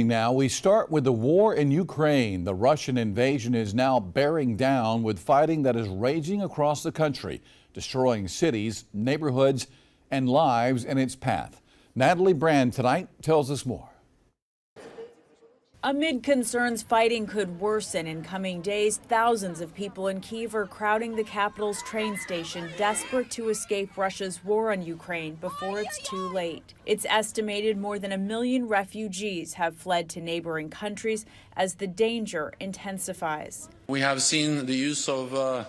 Now we start with the war in Ukraine. The Russian invasion is now bearing down with fighting that is raging across the country, destroying cities, neighborhoods, and lives in its path. Natalie Brand tonight tells us more. Amid concerns fighting could worsen in coming days, thousands of people in Kyiv are crowding the capital's train station, desperate to escape Russia's war on Ukraine before it's too late. It's estimated more than 1 million refugees have fled to neighboring countries as the danger intensifies. We have seen the use of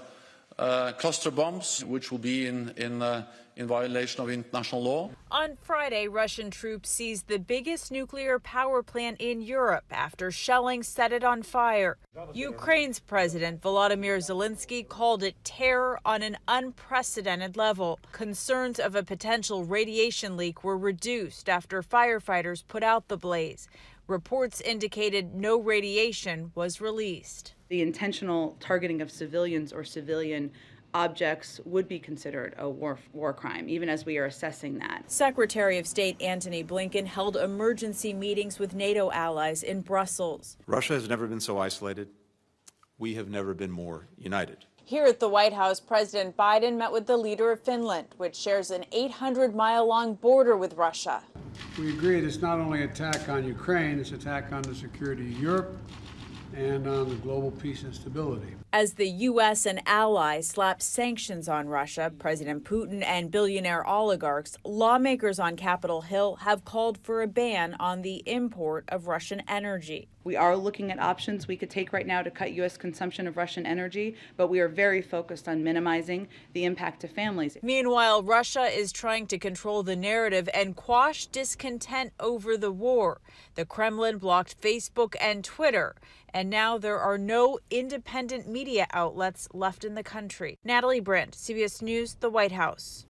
cluster bombs, which will be in violation of international law. On Friday, Russian troops seized the biggest nuclear power plant in Europe after shelling set it on fire. Ukraine's President Volodymyr Zelensky called it terror on an unprecedented level. Concerns of a potential radiation leak were reduced after firefighters put out the blaze. Reports indicated no radiation was released. The intentional targeting of civilians or civilian objects would be considered a war crime, even as we are assessing that. Secretary of State Antony Blinken held emergency meetings with NATO allies in Brussels. Russia has never been so isolated. We have never been more united. Here at the White House, President Biden met with the leader of Finland, which shares an 800-mile-long border with Russia. We agreed it's not only an attack on Ukraine, it's an attack on the security of Europe and on the global peace and stability. As the U.S. and allies slap sanctions on Russia, President Putin and billionaire oligarchs, lawmakers on Capitol Hill have called for a ban on the import of Russian energy. We are looking at options we could take right now to cut U.S. consumption of Russian energy, but we are very focused on minimizing the impact to families. Meanwhile, Russia is trying to control the narrative and quash discontent over the war. The Kremlin blocked Facebook and Twitter, and now there are no independent media outlets left in the country. Natalie Brandt, CBS News, the White House.